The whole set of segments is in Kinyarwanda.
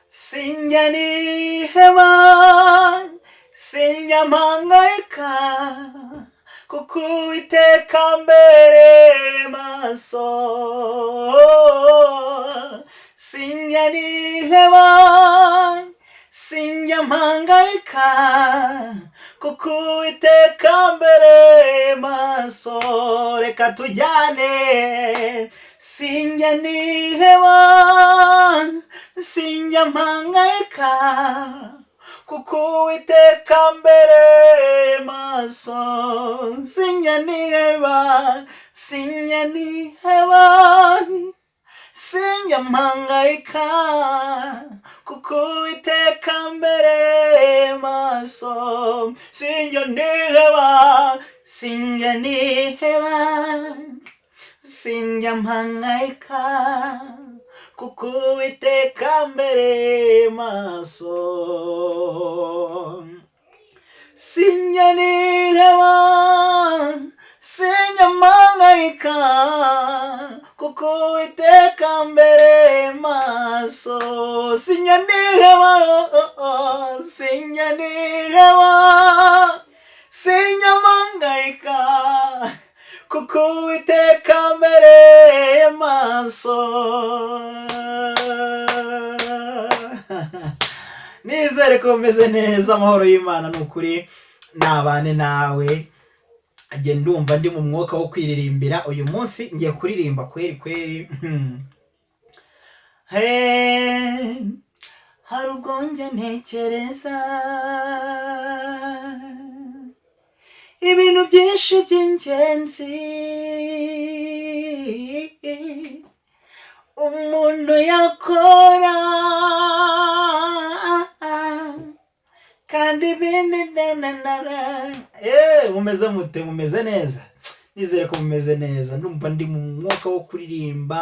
sinjya niheba sinjya mpangayika kuko Uwiteka mbere maso sinjya niheba sinjya mpangayika kuko Uwiteka mbere maso reka tujyane sinjya niheba sinjya mpangayika kuko Uwiteka mbere maso sinjya niheba sinjya niheba sinjya mpangayika kuko Uwiteka mbere maso sinjya niheba sinjya niheba sinjya mpangayika kuko Uwiteka mbere maso sinjya niheba sinjya mpangayika kuko Uwiteka mbere maso sinjya niheba sinjya niheba sinjya mpangayika kuko Uwiteka mbere maso nizere ko umeze neza amahoro y'Imana n'ukuri nabane nawe agiye ndumva ndi mu mwuka wo kwiririmbira uyu munsi ngiye kuririmba kweri hari ubwo njya ntekereza ibintu byinshi by'ingenzi umuntu yakora kandi ibindi mumeze mute mumeze neza nizere ko mumeze neza ndumva ndi mu mwuka wo kuririmba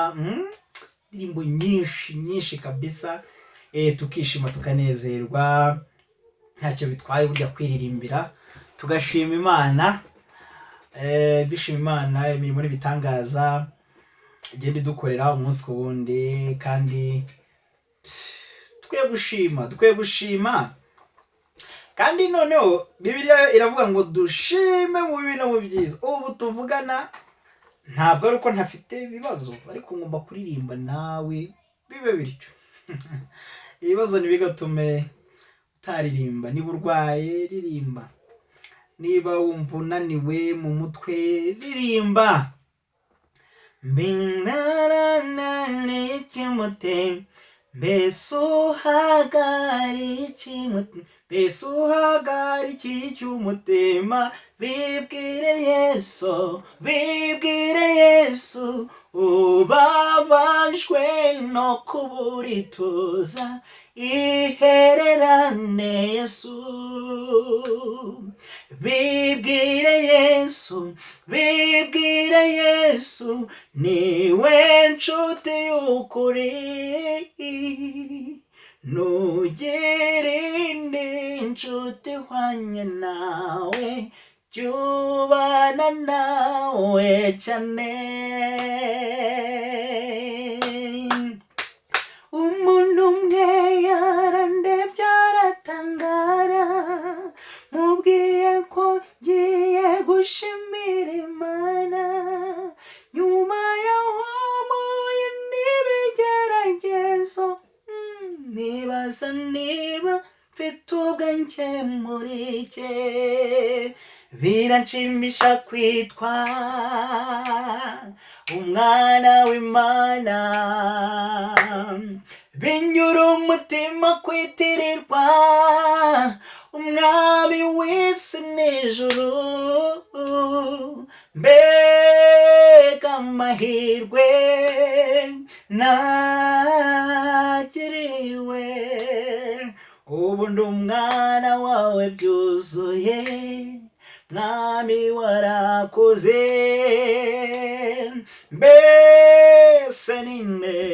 indirimbo nyinshi kabisa tukishima tukanezerwa ntacyo bitwaye burya kwiririmbira tugashima Imana dushima Imana imirimo n'ibitangaza igenda idukorera umunsi ku wundi kandi dukwiye gushima kandi noneho Bibiliya iravuga ngo dushime mu bibi no mu byiza ubu tuvugana ntabwo ari uko ntafite ibibazo ariko ngomba kuririmba nawe bibe bityo ibibazo ntibigatume utaririmba niba urwaye ririmba niba wumva unaniwe mu mutwe ririmba mbinarana ikimute mbese uhagariki cy'umutima bibwire Yesu ubabajwe no kubura ituza ihererane Yesu bibwire Yesu niwe nshuti y'ukuri ntugire indi nshuti ihwanye nawe jyubana nawe cyane umuntu umwe yarandebye aratangara mubwiye ko ngiye gushimira Imana nyuma yaho muye n'ibigeragezo nibaza niba mfite ubwenge muri cye biranshimisha kwitwa umwana w'Imana binyura umutima kwitirirwa umwami w'isi n'ijuru mbega amahirwe nagiriwe ubu ndi umwana wawe byuzuye mwami warakoze mbese ninde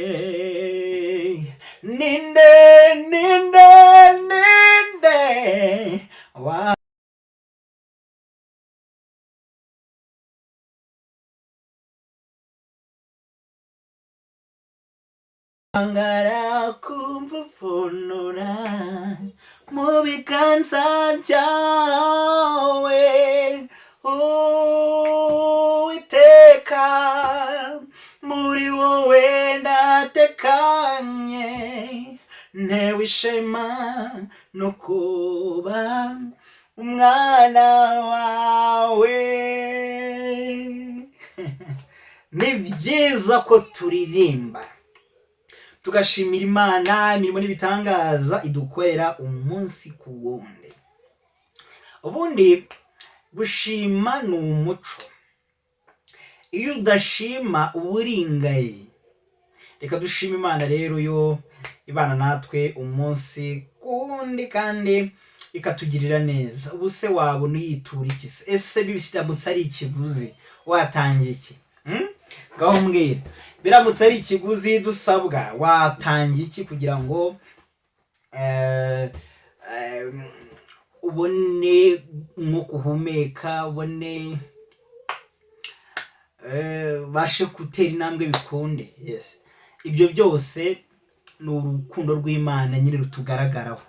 angara kumva ufunura mu biganza byawe Uwiteka muri wowe ndatekanye ntewe ishema no kuba umwana wawe ni byiza ko turirimba tugashimira Imana imirimo n'ibitangaza idukorera umunsi ku wundi. Ubundi gushima ni umuco, iyo udashima uba uringaye. Reka dushima Imana rero yo ibana natwe umunsi ku wundi kandi ikatugirira neza. Ubu se wabona uyitura iki se? Ese biramutse ari ikiguzi watangiye iki? Ngaho mbwira, biramutse ari ikiguzi dusabwa watangiye iki kugira ngo ubone umwuka uhumeka, ubone bashe gutera intambwe bikunde? Yes, ibyo byose ni urukundo rw'Imana nyine rutugaragaraho.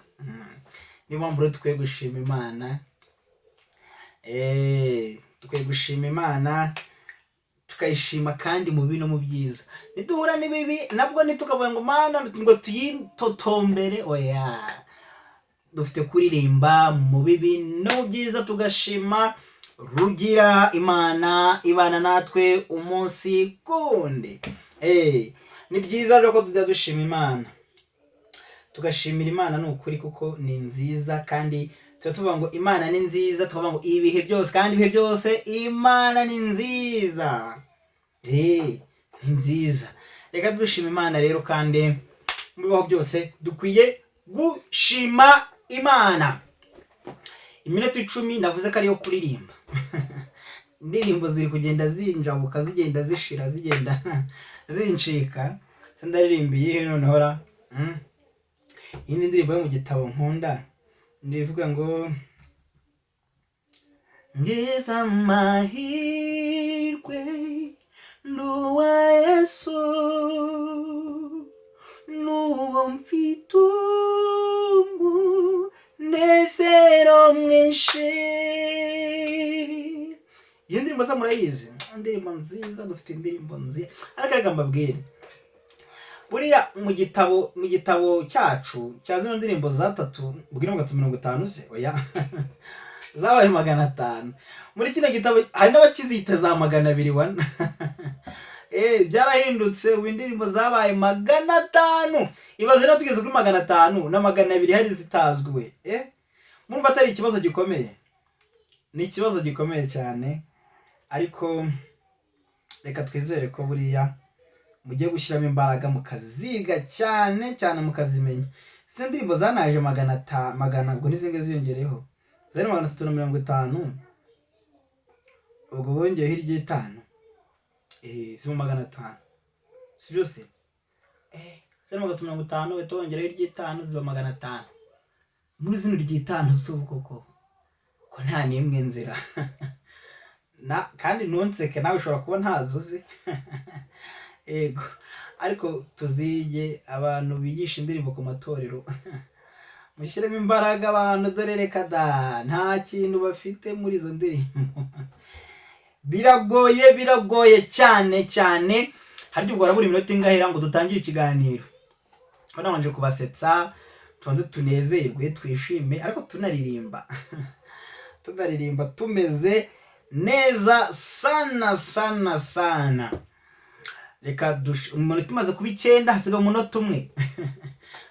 Niyo mpamvu rero dukwiye gushima Imana, dukwiye gushima Imana tukayishima kandi mu bibi no mu byiza. Niduhura n'ibibi nabwo ntitukavuga ngo Mana ngo tuyitotombere, oya, dufite kuririmba mu bibi no mu byiza tugashima rugira Imana ibana natwe umunsi kundi. Ni byiza rero ko tujya dushima Imana, tugashimira Imana ni ukuri kuko ni nziza, kandi tuvuga ngo Imana ni nziza, tuvuga ngo ibihe byose kandi ibihe byose Imana ni nziza. Ni nziza. Reka dushima Imana rero, kandi mu bibaho byose dukwiye gushima Imana. Iminota 10 ndavuze ko ariyo kuririmba. Indirimbo ziri kugenda zinjabuka, zigenda zishira, zigenda zincika. Sindaririmbiye noneho ra iyi ni indirimbo yo mu gitabo nkunda, ndivuga ngo ngize amahirwe n'uwa Yesu n'uwo mfite umunezero mwinshi. Iyo ndirimbo se murayizi? Indirimbo nziza, dufite indirimbo nziza. Ariko reka mbabwire, buriya mu gitabo cyacu cya zino ndirimbo za 3 se oya zabaye 500. Muri kino gitabo hari n'abakizita za 200 byarahindutse, ubu indirimbo zabaye 500. Ibaze no tugeze kuri 500 na 200 hari zitazwe. Murumva atari ikibazo gikomeye? Ni ikibazo gikomeye cyane, ariko reka twizere ko buriya mugiye gushyiramo imbaraga mukaziga cyane cyane mukazimenya. Izo ndirimbo zanaje 500 ubwo n'izinge ziyongereho zari 350, ubwo bongeye hirya 5 ziba 500, si byose? Zari 350 wetongera hirya 5 ziba 500. Muri zino hirya 5 z'ubwo koko ko nta nimwe nzira kandi ntunseke nawe ushobora kuba ntazuzi. Ego, ariko tuzige abantu bigisha indirimbo ku matorero. Mushyiremo imbaraga abantu, dore reka da nta kintu bafite muri izo ndirimbo. Biragoye cyane cyane. Harya ubwo buri minota ingahera ngo dutangire ikiganiro. Banabanje kubasetsa, tubanze tunezerwe, twishime, ariko tunaririmba. Tunaririmba tumeze neza sana. Reka umunota umaze kuba 9 hasigaye umunota 1.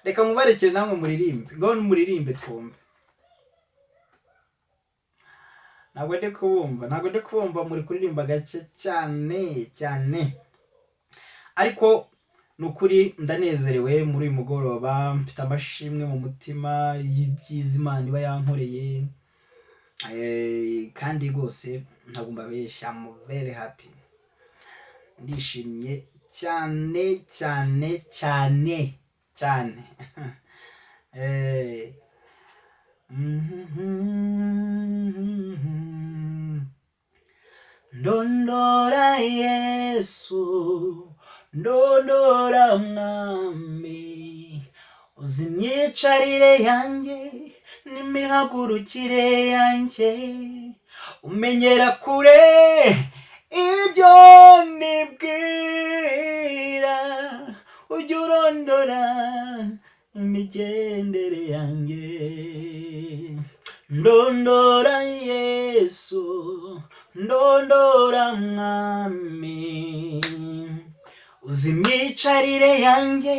Reka mubarekere namwe muririmbe, ngo muririmbe twumve. Ntabwo ndi kubumva muri kuririmba gake cyane. Ariko nukuri ndanezerewe muri uyu mugoroba, mfite amashimwe mu mutima y'ibyiza Imana iba yankoreye. Kandi rwose ntabwo mbabeshya, I'm very happy. Ndishimye cyane. Ndondora Yesu, ndondora mwami, uzi imyicarire yanjye n'imihagurukire yanjye, umenyera kure ibyo nibwira, ujya urondora imigendere yanjye, ndondora Yesu, ndondora mwami, uzi imyicarire yanjye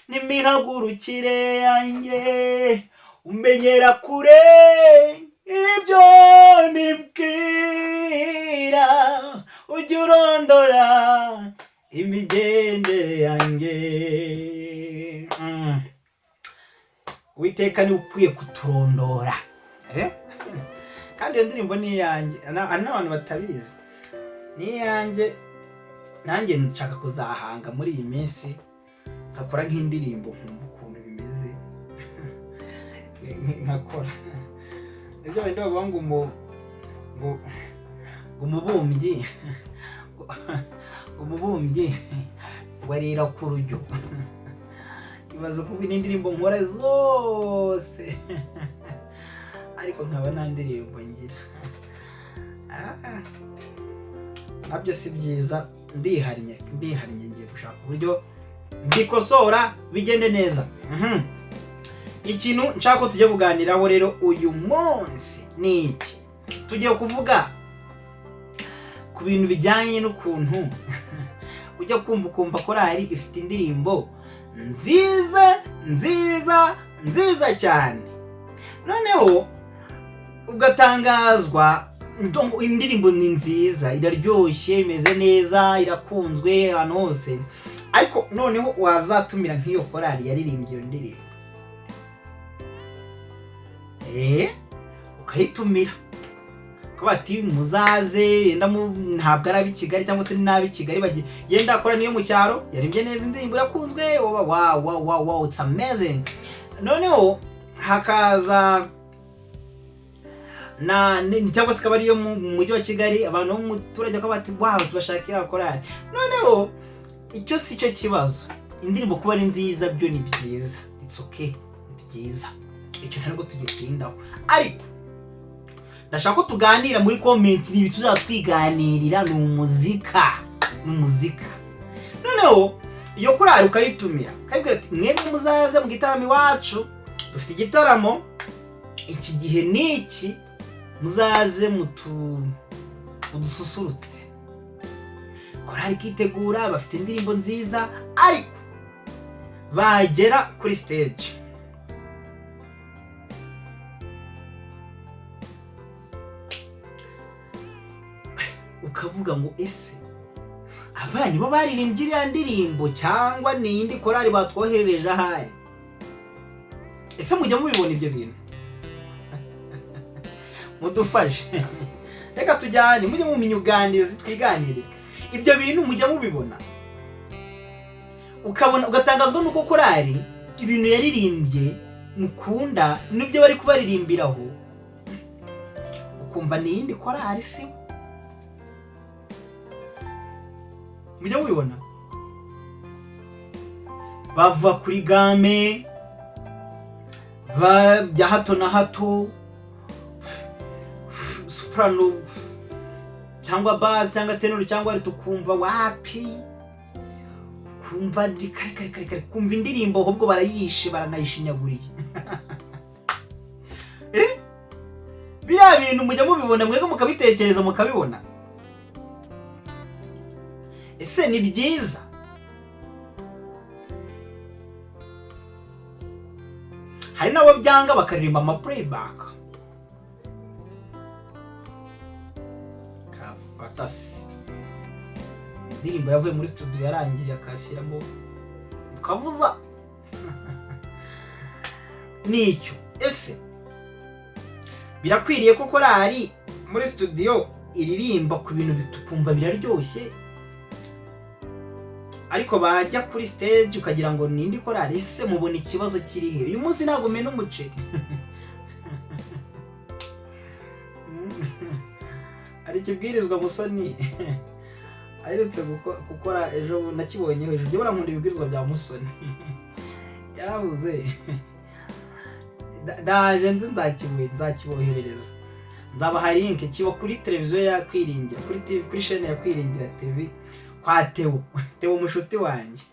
n'imihagurukire yanjye, umenyera kure ibyo nibwira, ujya urondora imigendere yanjye. Uwiteka ni ukwiye kuturondora, kandi iyo ndirimbo ni iyanjye, n'abantu batabizi ni iyanjye. Nanjye nshaka kuzahanga muri iyi minsi nkakora nk'indirimbo, nkumva ukuntu bimeze nkakora ibyo bindi bavuga ngo umubumbyi warira ku rujyo. Ibaze kuba n'indirimbo nkora zose ariko nkaba nta ndirimbo ngira. Nabyo si byiza, ndiharinye ngiye gushaka uburyo mbikosora bigende neza. Ikintu nshaka ko tujya kuganiraho rero uyu munsi ni iki? Tugiye kuvuga ku bintu bijyanye n'ukuntu ujya kumva korali ifite indirimbo nziza cyane, noneho ugatangazwa indirimbo ni nziza, iraryoshye, imeze neza, irakunzwe ahantu hose, ariko noneho wazatumira nk'iyo korali yaririmbye iyo ndirimbo, ukayitumira kuba ati muzaze, yenda ntabwo ari ab'i Kigali cyangwa se n'ab'i Kigali yenda akora niyo mu cyaro, yaririmbye neza, indirimbo irakunzwe, wow, it's amazing. Noneho hakaza cyangwa se kabari yo mu mujyi wa Kigali, abantu bo mu turage bakaba bati wow, tubashakira korali. Noneho icyo si cyo kibazo, indirimbo kuba ari nziza byo ni byiza, it's okay, byiza, icyo ntabwo tugitindaho, ariko ndashaka ko tuganira muri comment, nibi tuzatwiganirira ni umuzika. Noneho iyo korali ukayitumira, ukayibwira ati mwebwe muzaze mu gitaramo iwacu, dufite igitaramo iki gihe niki, muzaze mudususurutse. Korali kitegura, bafite indirimbo nziza, ariko bagera kuri stage ukavuga ngo ese abana bo baririmbye iriya ndirimbo cyangwa ni iyindi korali batwoherereje ahari? Ese mujya mubibona ibyo bintu? Mudufashe, reka tujyane, mujye mumenya uganiriza, twiganirire ibyo bintu, mujya mubibona ukabona, ugatangazwa nuko korali ibintu yaririmbye mukunda nibyo bari kubaririmbiraho, ukumva ni iyindi korali. si mujya mubibona? bava kuri game bya hato na hato, soprano cyangwa bass cyangwa tenor cyangwa ari tukumva wapi, kumva kare kumva indirimbo ahubwo barayishe, baranayishinyaguriye. Biriya bintu mujya mubibona, mwego mukabitekereza mukabibona? Ese ni byiza? Hari nabo byanga bakaririmba ama playback, indirimbo yavuye muri studio yarangiye akashyiramo ukavuza. Nicyo ese birakwiriye ko korali muri studio iririmba ku bintu bitukumva biraryoshye, ariko bajya kuri stage ukagira ngo nindi korali? Ese mubona ikibazo kiri he? Uyu munsi ntago mena umuceri. Ari kibwirizwa Musoni aherutse gukora ejo, nakibonye ejo, jye barankunda ibibwirizwa bya Musoni. yaravuze ndaje nzakiboherereza, nzabaha link kiba kuri televiziyo ya Kwiringira, kuri chaîne ya Kwiringira TV kwa Theo mushuti wanjye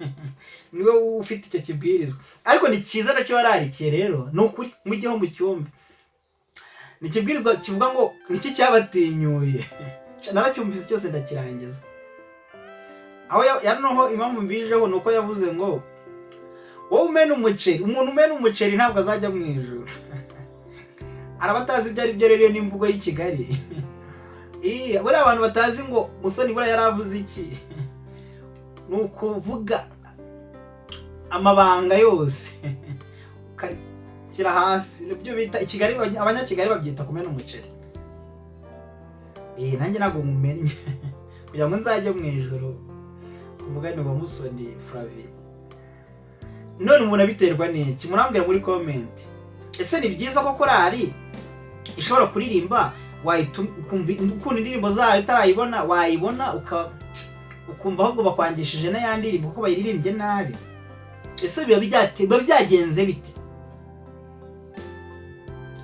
niwe ufite icyo kibwirizwa, ariko ni cyiza nacyo bararikiye rero nukuri mujyeho mu cyumba. Ni kibwirizwa kivuga ngo niki cyabatinyuye, naracyumvise cyose ndakirangiza. Aho yaranoho impamvu mbijeho nuko yavuze ngo wowe umena umuceri, umuntu umena umuceri ntabwo azajya mu ijuru. Arabatazi ibyo ari byo rero n'imvugo y'i Kigali. Buri abantu batazi ngo Musoni bura yaravuze iki, nukuvuga amabanga yose ukashyira hasi. Ibyo bita Kigali, abanyakigali babyita kumena umuceri. Nanjye ntabwo mumenye kugira ngo nzajye mu ijuru umugani wa Musoni Flavie. None umuntu abiterwa n'iki? Murambwira muri comment. Ese ni byiza ko korali ishobora kuririmba ukumva indirimbo zayo utarayibona, wayibona ukumva ahubwo bakwangishije n'ayandi ndirimbo kuko bayiririmbye nabi? Ese biba byagenze bite?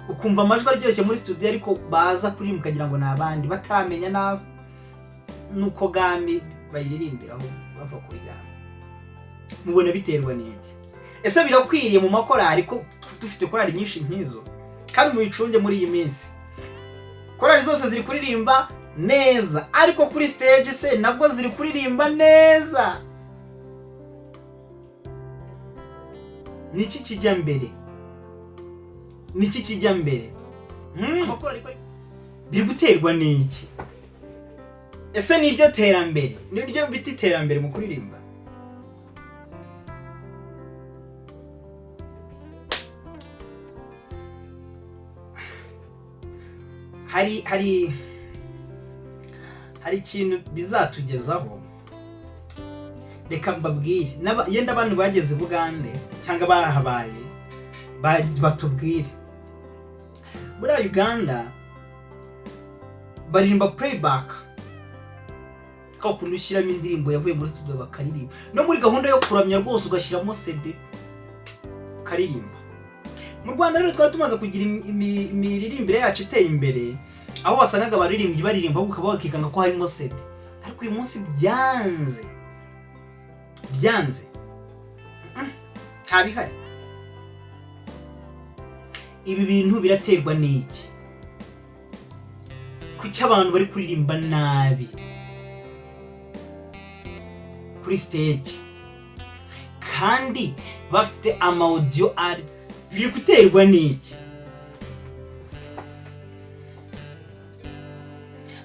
Ukumva amajwi aryoshye muri studio ariko baza kuririmba ukagira ngo ni abandi bataramenya nawe nuko gami bayiririmbiraho bava kuri gami. Mubona biterwa n'iki? Ese birakwiriye mu makorali ko dufite korali nyinshi nkizo kandi mubicunge muri iyi minsi? Korali zose ziri kuririmba neza, ariko kuri stage se nabwo ziri kuririmba neza. Niki kijya mbere? Niki kijya mbere? Amakorali biri guterwa n'iki? Ese ni iryo terambere? Ni iryo biti terambere mu kuririmba? Hari ikintu bizatugezaho, reka mbabwire. Yenda abantu bageze Bugande cyangwa barahabaye batubwire. Muri Uganda baririmba playback, ko kuntu ushyiramo indirimbo yavuye muri studio bakaririmba. No muri gahunda yo kuramya rwose ugashyiramo CD karirimba. Mu Rwanda rero twari tumaze kugira imiririmbire yacu iteye imbere, aho wasangaga abaririmbyi baririmba ukaba wakikanga ko harimo CD. Ariko uyu munsi byanze ntabihari. Ibi bintu biraterwa n'iki? Kuki abantu bari kuririmba nabi kuri stage kandi bafite audio ari? Biri guterwa n'iki?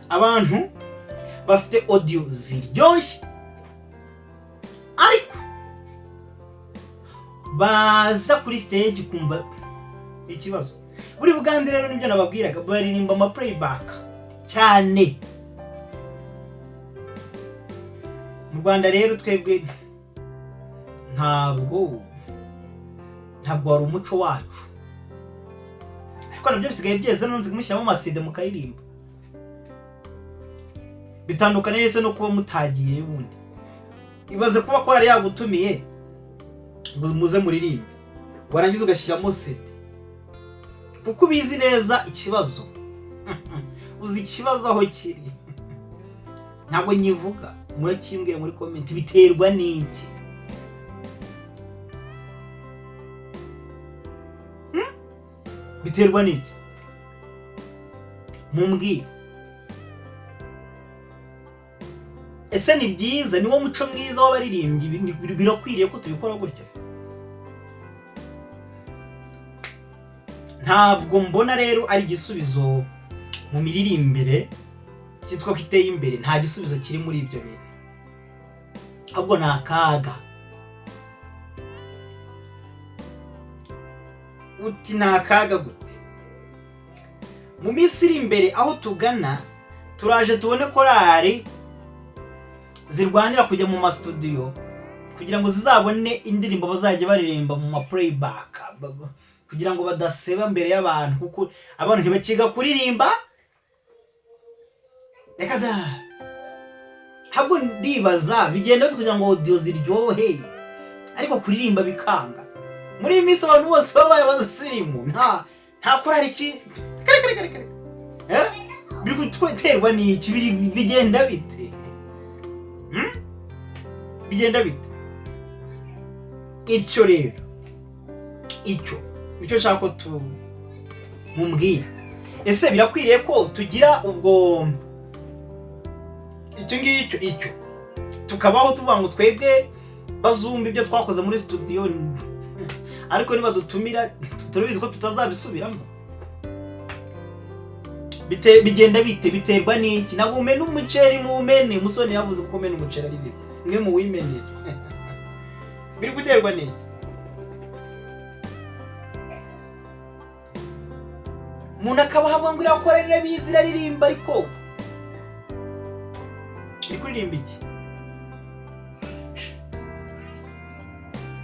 Abantu bafite audio ziryoshye ariko baza kuri stage kumva ikibazo. Buri Bugande rero nibyo nababwiraga, baririmba ama playback cyane. Mu Rwanda rero twebwe ntabwo wari umuco wacu, ariko nabyo bisigaye byeze nonze kumushyiramo amaside mu karirimba. Bitandukanye yese no kuba mutagiye bundi. Ibaze kuba korali yagutumiye ngo muze muririmbe, warangiza ugashyiramo sede kuko ubizi neza ikibazo. Uzi ikibazo aho kiri? Ntabwo nyivuga, murakimbwira muri comment. Biterwa n'iki? Biterwa n'iki? Mumbwire. Ese ni byiza? Ni wo muco mwiza w'abaririmbyi? Birakwiriye ko tubikora gutyo? Ntabwo mbona rero ari igisubizo mu miririmbire cyitwa ko iteye imbere. Nta gisubizo kiri muri ibyo bintu, ahubwo ni akaga. Uti ni akaga gute? Mu minsi iri imbere aho tugana, turaje tubone korali zirwanira kujya mu ma studio kugira ngo zizabone indirimbo bazajya baririmba mu ma playback, kugira ngo badaseba mbere y'abantu, kuko abantu ntibakiga kuririmba. Reka da, habwo ndibaza bigenda kugira ngo audio ziryohe ariko kuririmba bikanga. muri iyi minsi abantu bose babaye abasirimu nta korari iki kare biri guterwa n'iki bigenda bite bigenda bite icyo rero icyo nshaka ko mumbwira ese birakwiriye ko tugira ubwo icyo tukabaho tuvuga ngo twebwe bazumva ibyo twakoze muri studio ariko niba dutumira turabizi ko tutazabisubiramo bigenda bite biterwa n'iki ntabwo umena umuceri muwumene musoni yavuze ko umena umuceri ari bibi mwe mu wimeneye biri guterwa n'iki umuntu akaba havuga ngo irakorera bizi iraririmba ariko iri kuririmba iki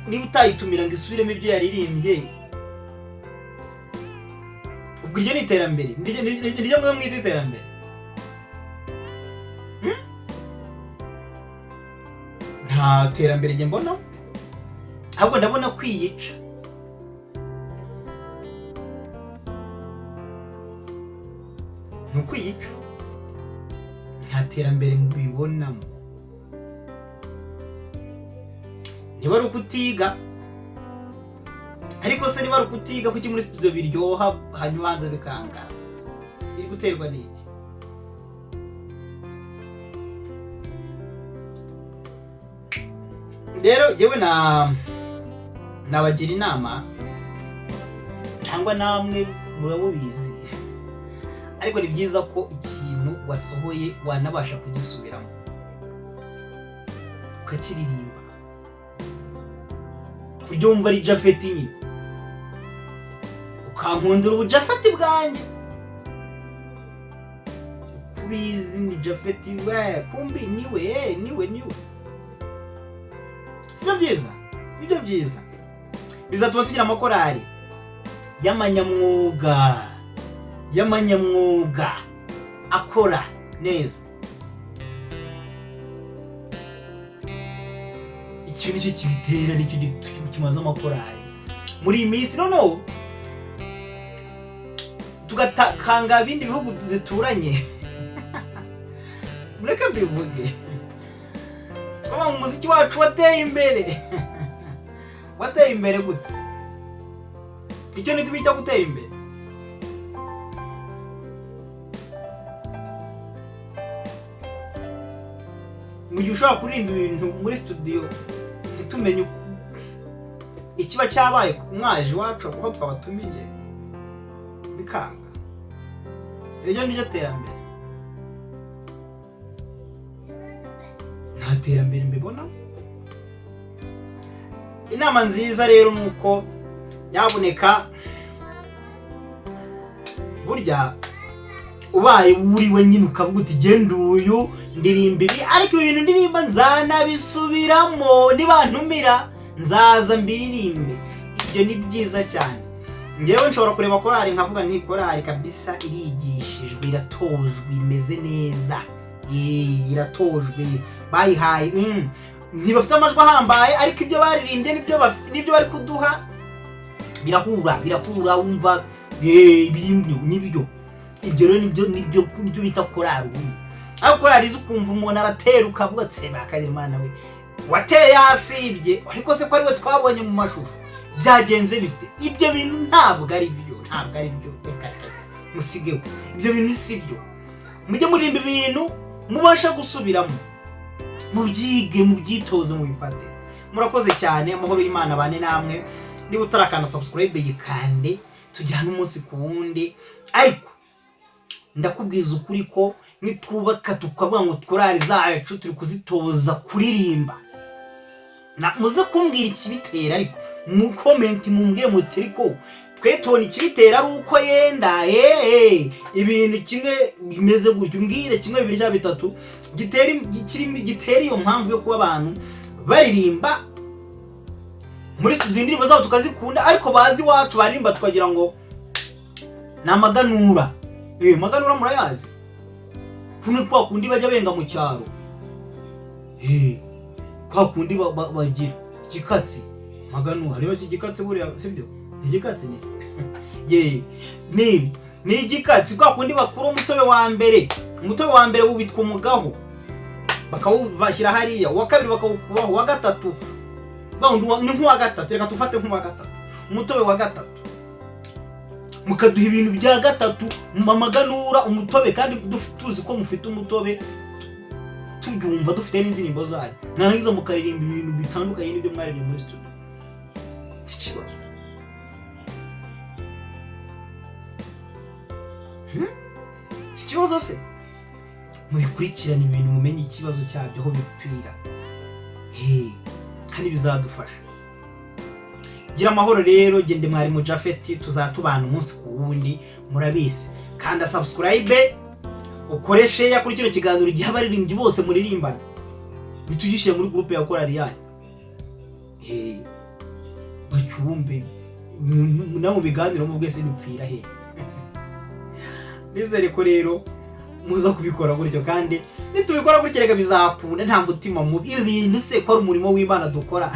niba utayitumira ngo isubiremo ibyo yaririmbye ubwo iryo ni iterambere niryo mwe mwita iterambere nta terambere njye mbona ahubwo ndabona kwiyica nukwiyica nta terambere mubibonamo niba ari ukutiga ariko se niba ari ukutiga kuki muri studio biryoha hanyuma hanze bikanga biri guterwa n'iki rero yewe nabagira inama cyangwa namwe muramubizi ariko ni byiza ko ikintu wasohoye wanabasha kugisubiramo ukakiririmba kubyumva ari jafeti nyine ukankundura ubujafeti bwanjye kubizi ni jafeti kumbi niwe sibyo byiza nibyo byiza bizatuma tugira amakorari y'amanyamwuga akora neza icyo nicyo kibitera nicyo kimaze amakorari muri iyi minsi noneho tugatakanga ibindi bihugu duturanye mureka mbivuge twaba mu muziki wacu wateye imbere gute icyo ntitubita gutera imbere mu gihe ushobora kuririmba ibintu muri studio ntitumenye ikiba cyabaye mwaje iwacu aho twabatumiye bikanga iryo niryo terambere nta terambere mbibona inama nziza rero nuko nyaboneka burya ubaye uriwe nyine ukavuga uti genda uyu ndirimba ibi ariko ibintu ndirimba nzanabisubiramo nibantumira nzaza mbiririmbe ibyo ni byiza cyane njyewe nshobora kureba korari nkavuga nti korari kabisa irigishijwe iratojwe imeze neza iratojwe bayihaye ntibafite amajwi ahambaye ariko ibyo baririmbye nibyo bari kuduha birahura wumva nibyo ibyo rero nibyo bita korari ariko korari izi ukumva umuntu aratera ukavuga ati seba akagira imana we wateye yasibye ariko se ko ari we twabonye mu mashusho byagenze bite ibyo bintu ntabwo ari byo musigeho ibyo bintu si byo mujye murimba ibintu mubasha gusubiramo mubyige mubyitoze mubifate murakoze cyane amahoro y'Imana bane namwe niba utarakanda subscribe yikande tujyana umunsi ku wundi ariko ndakubwiza ukuri ko nitwubaka tukavuga ngo korari zacu turi kuzitoza kuririmba muze kumbwira ikibitera ariko mu comment mumbwire muti ko twetona ikibitera ari uko yenda ibintu kimwe bimeze gutyo mbwire kimwe bibiri cyangwa bitatu gitera iyo mpamvu yo kuba abantu baririmba muri studio indirimbo zabo tukazikunda ariko bazi wacu baririmba tukagira ngo namaganura maganura murayazi kuno kwa kundi bajya benga mu cyaro kwa kundi bagira ikikatsi maganu hariho igikatsi buriya sibyo igikatsi ni ni igikatsi kwa kundi bakuru umutobe wa mbere witwa umugaho bakawubashyira hariya wa kabiri bakawukubaho wa gatatu ni nk'uwa gatatu reka tufate nk'uwa gatatu umutobe wa gatatu mukaduha ibintu bya gatatu mamaganura umutobe kandi tuzi ko mufite umutobe tubyumva dufite n'indirimbo zayo narangiza mukaririmba ibintu bitandukanye n'ibyo mwaririmba muri studio ikibazo se mubikurikirana ibintu mumenye ikibazo cyabyo aho bipfira kandi bizadufasha. Gira amahoro rero gende mwari mu Jafeti tuzatubana umunsi ku wundi murabizi kandi subscribe ukore share kuri kino kiganiro gihe abaririmbyi bose muririmbana bitugishiye muri groupe ya korali yanyu bacyumve nawo biganiro mu bwese nipfira he nizere ko rero muza kubikora gutyo kandi nitubikora gutyo rega bizakunda nta mutima mubi ibi bintu se ko ari umurimo w'Imana dukora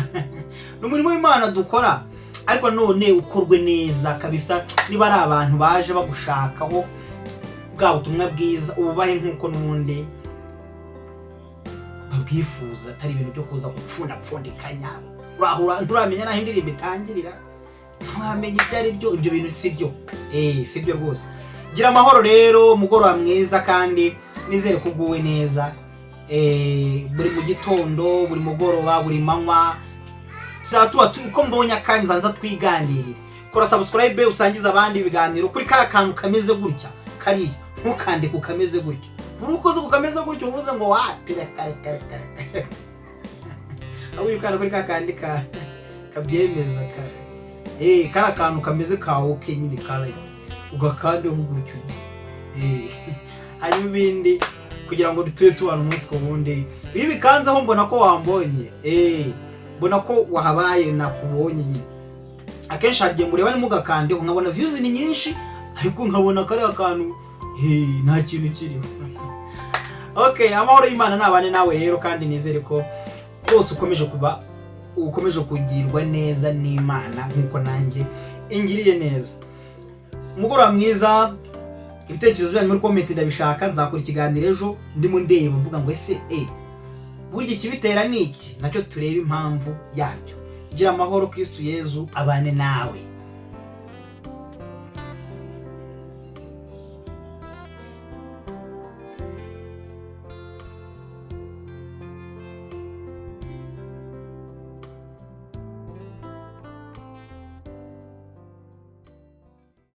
n'umurimo w'Imana dukora ariko none ukorwe neza kabisa niba ari abantu baje bagushakaho bwa butumwa bwiza ububahe nkuko nundi babwifuza atari ibintu byo kuza gupfundikanya urahura nturamenya naho indirimbo itangirira nturamenya ibyo ari byo ibyo bintu sibyo sibyo rwose. Gira amahoro rero mugoroba mwiza kandi nizere ko uguwe neza buri mu gitondo buri mugoroba buri manywa zatuba uko mbonye akanya nza twiganirira kora subscribe usangiza abandi ibiganiro kuri kara kantu kameze gutya kariya ntukande kukameze gutya urukoze kukameze gutya uvuze ngo kare aho yukana kuri kakandi kabyemeza kara kantu kameze kawo kenyine kare ugakande hugurutyo hanyuma ibindi kugira ngo dutuye tubana umunsi ku wundi ibi bikanze aho mbona ko wambonye mbona ko wahabaye nakubonye nyine akenshi hagiye mureba ni mugakande nkabona views ni nyinshi ariko nkabona kare akantu nta kintu kiriho. Amahoro y'Imana nabane nawe rero kandi nizere ko rwose ukomeje kugirwa neza n'Imana nkuko nanjye ingiriye neza. Umugoroba mwiza ibitekerezo byanyu muri comment ndabishaka nzakora ikiganiro ejo ndimo ndeba mvuga ngo ese burya ikibitera niki nacyo tureba impamvu yabyo. Gira amahoro Kristo Yezu abane nawe.